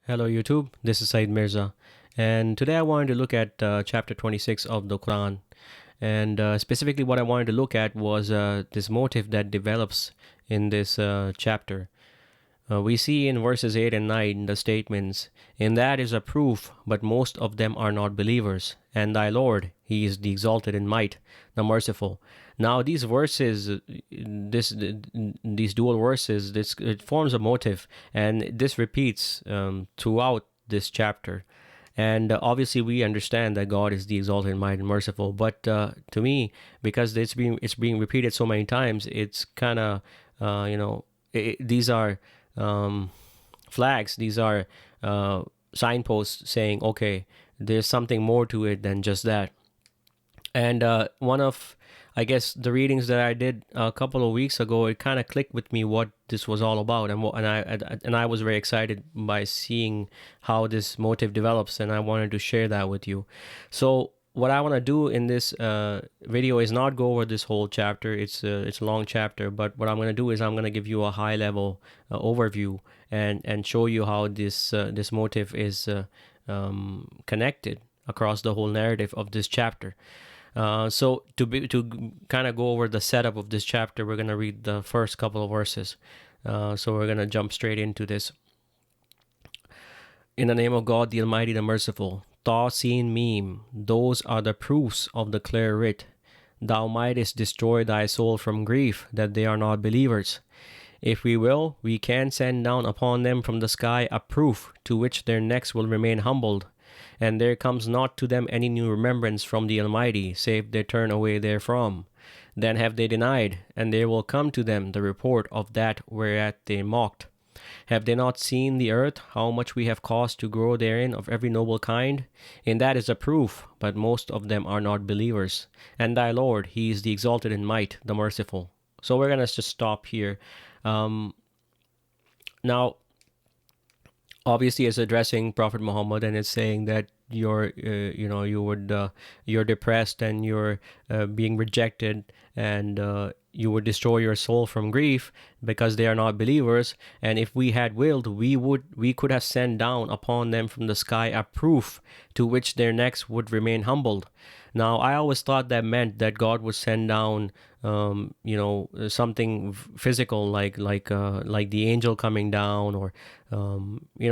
Hello YouTube, this is Said Mirza, and today I wanted to look at chapter 26 of the Quran. And specifically, what I wanted to look at was this motive that develops in this chapter. We see in verses 8 and 9 the statements, "In that is a proof, but most of them are not believers. And thy Lord, he is the exalted in might, the merciful." Now, these verses, these dual verses, this it forms a motive, and this repeats throughout this chapter. And obviously, we understand that God is the exalted, mighty, and merciful. But to me, because it's being repeated so many times, it's kind of these are um, flags. These are signposts saying, okay, there's something more to it than just that. And one of, I guess, the readings that I did a couple of weeks ago, it kind of clicked with me what this was all about, and I was very excited by seeing how this motive develops, and I wanted to share that with you. So what I want to do in this video is not go over this whole chapter. It's a long chapter, but what I'm going to do is I'm going to give you a high level overview and show you how this motive is connected across the whole narrative of this chapter. So to kind of go over the setup of this chapter, we're gonna read the first couple of verses. So we're gonna jump straight into this. In the name of God, the Almighty, the Merciful. Ta, Sin, Meme. Those are the proofs of the clear writ. Thou mightest destroy thy soul from grief, that they are not believers. If we will, we can send down upon them from the sky a proof to which their necks will remain humbled. And there comes not to them any new remembrance from the Almighty, save they turn away therefrom. Then have they denied, and there will come to them the report of that whereat they mocked. Have they not seen the earth, how much we have caused to grow therein of every noble kind? In that is a proof, but most of them are not believers. And thy Lord, he is the exalted in might, the merciful. So we're going to just stop here. Now, obviously it's addressing Prophet Muhammad, and it's saying that you're depressed and you're being rejected, and you would destroy your soul from grief because they are not believers. And if we had willed, we could have sent down upon them from the sky a proof to which their necks would remain humbled. Now, I always thought that meant that God would send down, something physical, like the angel coming down, or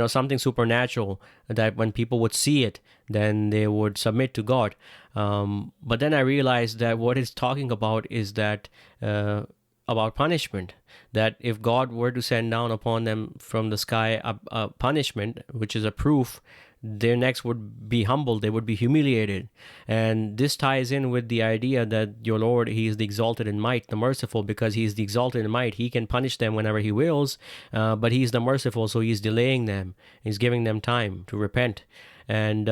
something supernatural, that when people would see it, then they would submit to God. But then I realized that what it's talking about is that about punishment. That if God were to send down upon them from the sky a punishment, which is a proof, their necks would be humbled, they would be humiliated. And this ties in with the idea that your Lord, he is the exalted in might, the merciful. Because he is the exalted in might, he can punish them whenever he wills, but he's the merciful, so he's delaying them, he's giving them time to repent. And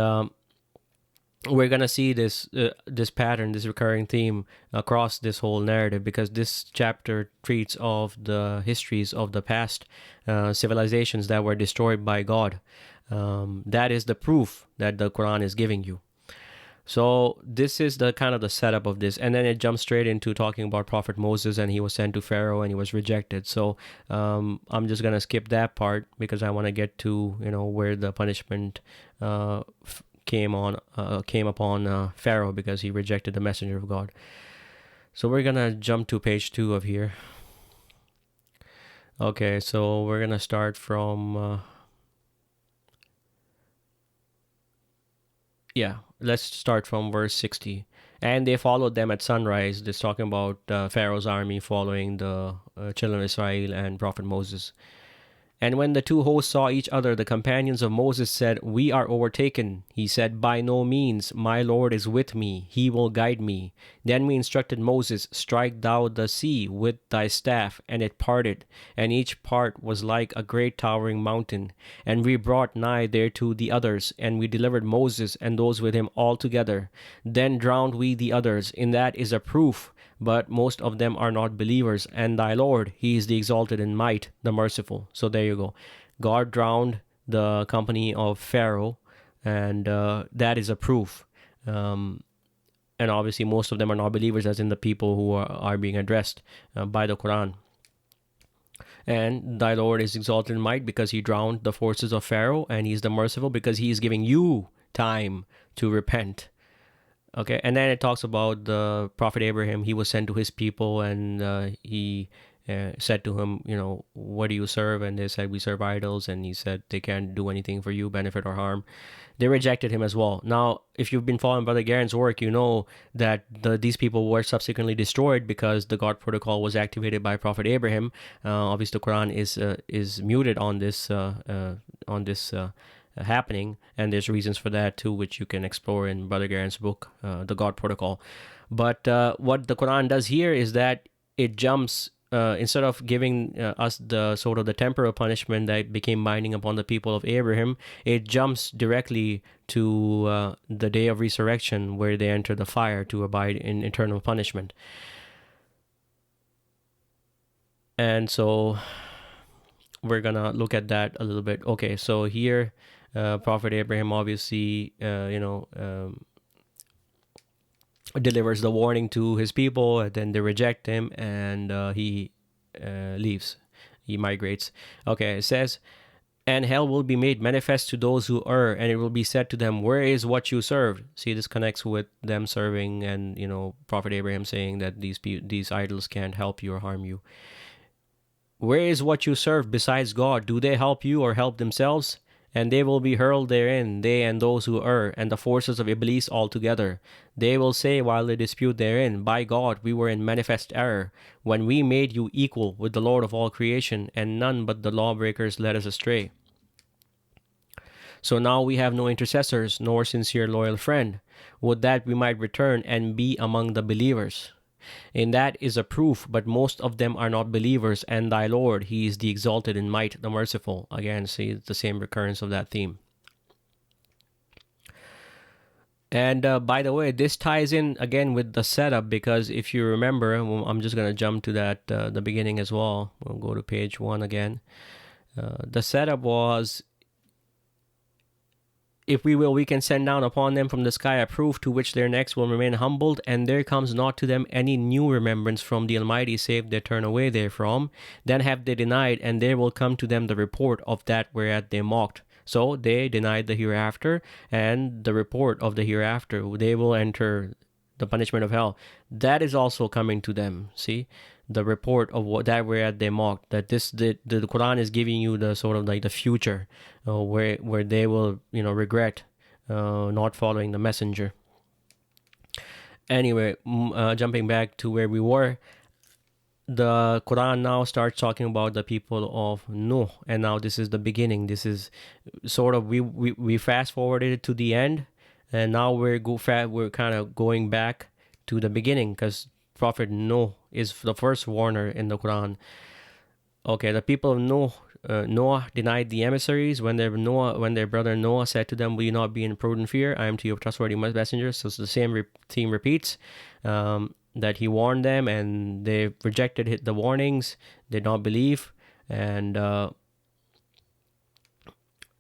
we're gonna see this pattern, this recurring theme across this whole narrative, because this chapter treats of the histories of the past civilizations that were destroyed by God. That is the proof that the Quran is giving you. So this is the kind of the setup of this, and then it jumps straight into talking about Prophet Moses, and he was sent to Pharaoh and he was rejected. So I'm just gonna skip that part because I want to get to where the punishment came upon Pharaoh because he rejected the messenger of God. So we're gonna jump to page 2 of here. Okay, so we're gonna start from let's start from verse 60. And they followed them at sunrise. This talking about Pharaoh's army following the children of Israel and Prophet Moses. And when the two hosts saw each other, the companions of Moses said, "We are overtaken." He said, "By no means, my Lord is with me, he will guide me." Then we instructed Moses, "Strike thou the sea with thy staff," and it parted, and each part was like a great towering mountain. And we brought nigh thereto the others, and we delivered Moses and those with him all together. Then drowned we the others. In that is a proof, but most of them are not believers. And thy Lord, he is the exalted in might, the merciful. So there you go. God drowned the company of Pharaoh, and that is a proof. And obviously most of them are not believers, as in the people who are being addressed by the Quran. And thy Lord is exalted in might because he drowned the forces of Pharaoh, and he's the merciful because he is giving you time to repent. Okay, and then it talks about the prophet Abraham. He was sent to his people, and he said to him, what do you serve? And they said, we serve idols. And he said, they can't do anything for you, benefit or harm. They rejected him as well. Now, if you've been following Brother Gerrans' work, you know that these people were subsequently destroyed because the God protocol was activated by Prophet Abraham. Obviously, the Quran is muted on this happening, and there's reasons for that too, which you can explore in Brother Gerrans' book, The God Protocol. But what the Quran does here is that it jumps, instead of giving us the sort of the temporal punishment that became binding upon the people of Abraham, it jumps directly to the day of resurrection, where they enter the fire to abide in eternal punishment. And so we're gonna look at that a little bit. Okay, so here Prophet Abraham obviously delivers the warning to his people, and then they reject him, and he leaves. He migrates. Okay, it says, and hell will be made manifest to those who err, and it will be said to them, where is what you served? See, this connects with them serving, and Prophet Abraham saying that these idols can't help you or harm you. Where is what you serve besides God? Do they help you or help themselves? And they will be hurled therein, they and those who err, and the forces of Iblis altogether. They will say while they dispute therein, by God, we were in manifest error, when we made you equal with the Lord of all creation, and none but the lawbreakers led us astray. So now we have no intercessors, nor sincere loyal friend. Would that we might return and be among the believers. In that is a proof, but most of them are not believers, and thy Lord, he is the exalted in might, the merciful. Again, see the same recurrence of that theme. And by the way, this ties in again with the setup, because if you remember, I'm just going to jump to that, the beginning as well. We'll go to page 1 again. The setup was, if we will, we can send down upon them from the sky a proof to which their necks will remain humbled, and there comes not to them any new remembrance from the Almighty, save they turn away therefrom. Then have they denied, and there will come to them the report of that whereat they mocked. So they denied the hereafter, and the report of the hereafter, they will enter the punishment of hell. That is also coming to them. See, the report of what that whereat they mocked. That the Quran is giving you the sort of like the future, where they will regret not following the messenger. Anyway, jumping back to where we were, the Quran now starts talking about the people of Nuh, and now this is the beginning. This is sort of we fast forwarded to the end, and now we're kind of going back to the beginning, because Prophet Nuh is the first warner in the Quran. Okay, the people of Noah denied the emissaries when their brother Noah said to them, will you not be in prudent fear? I am to you a trustworthy messenger. So the same theme repeats, that he warned them, and they rejected the warnings, did not believe, and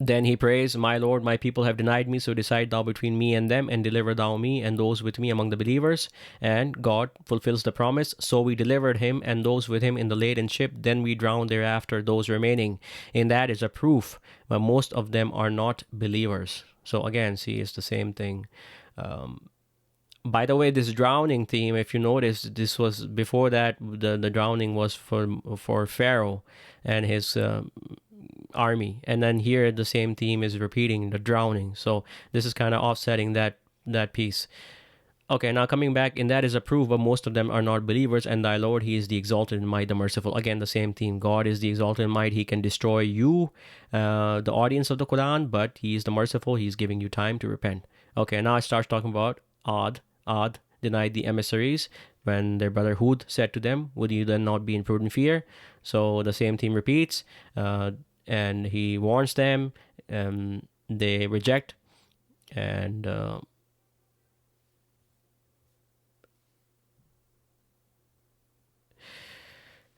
then he prays, my Lord, my people have denied me, so decide thou between me and them, and deliver thou me and those with me among the believers. And God fulfills the promise. So we delivered him and those with him in the laden ship. Then we drowned thereafter those remaining. In that is a proof, but most of them are not believers. So again, see, it's the same thing. By the way, this drowning theme, if you notice, this was before that. The drowning was for Pharaoh and his army, and then here the same theme is repeating, the drowning. So this is kind of offsetting that piece. Okay, now coming back, in that is a proof, but most of them are not believers, and thy Lord, he is the exalted in might, the merciful. Again, the same theme. God is the exalted in might. He can destroy you, the audience of the Quran, but he is the merciful. He's giving you time to repent. Okay, now it starts talking about Ad denied the emissaries when their brother Hud said to them, would you then not be in prudent fear? So the same theme repeats, and he warns them, they reject, and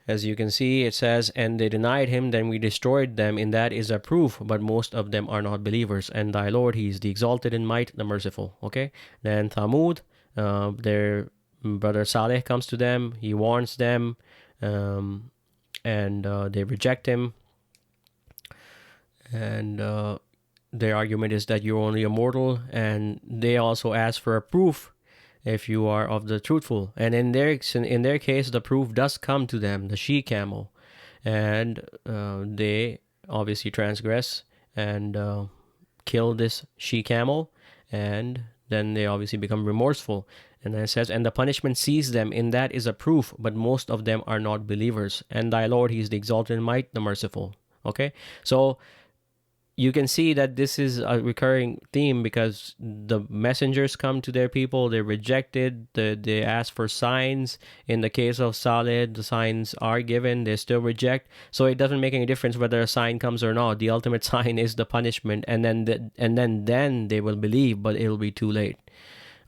as you can see, it says, and they denied him, then we destroyed them. In that is a proof, but most of them are not believers. And thy Lord, he is the exalted in might, the merciful. Okay, then Thamud, their brother Saleh comes to them, he warns them, and they reject him. And their argument is that you're only a mortal, and they also ask for a proof if you are of the truthful. And in their case, the proof does come to them, the she camel, and they obviously transgress and kill this she camel, and then they obviously become remorseful. And then it says, and the punishment sees them, in that is a proof, but most of them are not believers. And thy Lord, he is the exalted in might, the merciful. Okay, so you can see that this is a recurring theme, because the messengers come to their people, they're rejected, they ask for signs. In the case of Saleh, the signs are given, they still reject. So it doesn't make any difference whether a sign comes or not. The ultimate sign is the punishment, and then they will believe, but it'll be too late.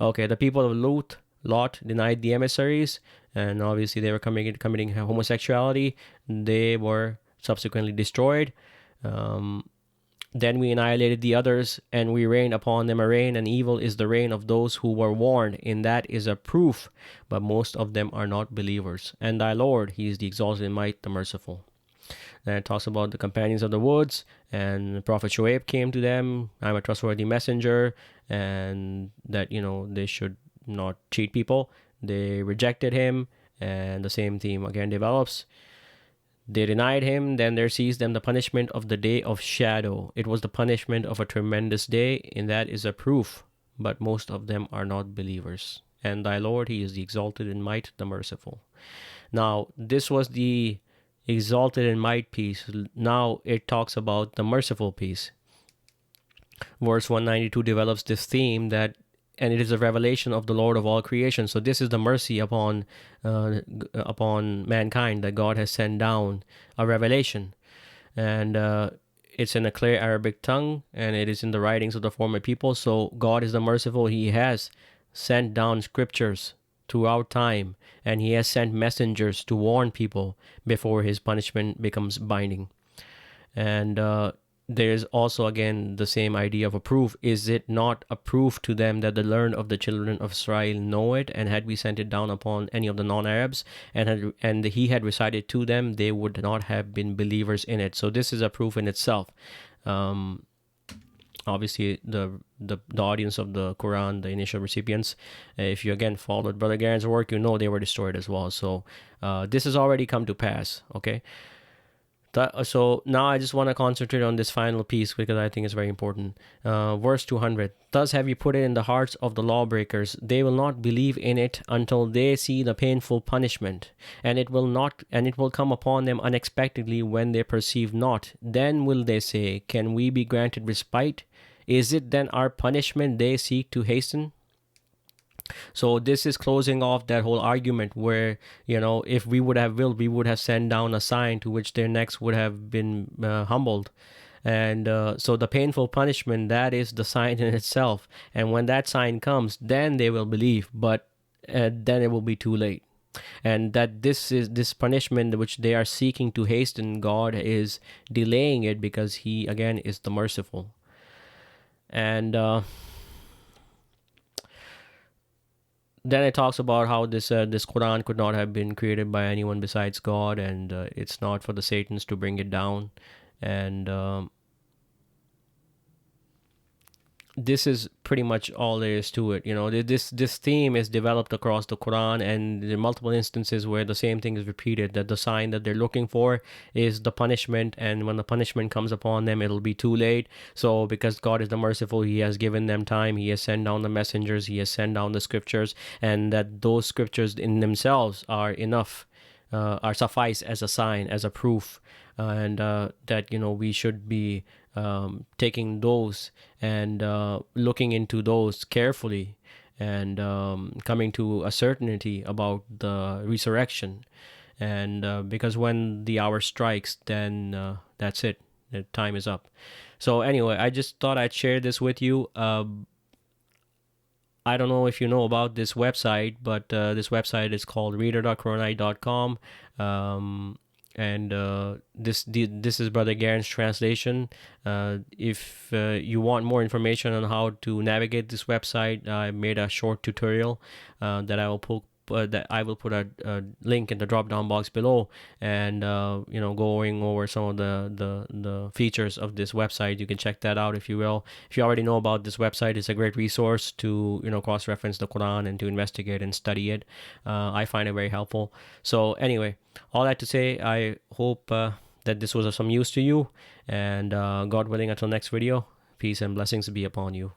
Okay, the people of Lot denied the emissaries, and obviously they were committing homosexuality. They were subsequently destroyed. Then we annihilated the others, and we rained upon them a rain, and evil is the rain of those who were warned. In that is a proof, but most of them are not believers. And thy Lord, he is the exalted in might, the merciful. Then it talks about the companions of the woods, and the Prophet Shu'aib came to them. I'm a trustworthy messenger, and that, they should not cheat people. They rejected him, and the same theme again develops. They denied him, then there seized them the punishment of the day of shadow. It was the punishment of a tremendous day, and that is a proof, but most of them are not believers. And thy Lord, he is the exalted in might, the merciful. Now, this was the exalted in might piece. Now it talks about the merciful piece. Verse 192 develops this theme that, and it is a revelation of the Lord of all creation. So this is the mercy upon mankind, that God has sent down a revelation, and it's in a clear Arabic tongue, and it is in the writings of the former people. So God is the merciful. He has sent down scriptures throughout time, and he has sent messengers to warn people before his punishment becomes binding. And there's also again the same idea of a proof. Is it not a proof to them that the learned of the children of Israel know it? And had we sent it down upon any of the non-Arabs, and he had recited to them, they would not have been believers in it. So this is a proof in itself. Obviously, the audience of the Quran, the initial recipients, if you again followed Brother Gerrans' work, they were destroyed as well. So this has already come to pass. Okay. So now I just want to concentrate on this final piece, because I think it's very important. Verse 200. Thus have you put it in the hearts of the lawbreakers. They will not believe in it until they see the painful punishment, and it will come upon them unexpectedly when they perceive not. Then will they say, can we be granted respite? Is it then our punishment they seek to hasten? So this is closing off that whole argument where, if we would have willed, we would have sent down a sign to which their necks would have been humbled. And so the painful punishment, that is the sign in itself. And when that sign comes, then they will believe, but then it will be too late. And that this punishment which they are seeking to hasten, God is delaying it, because he again is the merciful. And then it talks about how this Quran could not have been created by anyone besides God, and it's not for the Satans to bring it down. And this is pretty much all there is to it. This theme is developed across the Quran, and there are multiple instances where the same thing is repeated, that the sign that they're looking for is the punishment, and when the punishment comes upon them, it'll be too late. So because God is the merciful, he has given them time, he has sent down the messengers, he has sent down the scriptures, and that those scriptures in themselves are enough, are suffice as a sign, as a proof, and that we should be taking those and looking into those carefully, and coming to a certainty about the resurrection. And because when the hour strikes, then that's it. The time is up. So anyway, I just thought I'd share this with you. I don't know if you know about this website, but this website is called reader.quranite.com. And this is Brother Gerrans' translation. If you want more information on how to navigate this website, I made a short tutorial that I will put a link in the drop down box below, and going over some of the features of this website. You can check that out if you will. If you already know about this website, it's a great resource to cross reference the Quran and to investigate and study it. I find it very helpful. So anyway, all that to say, I hope that this was of some use to you, and God willing, until next video, peace and blessings be upon you.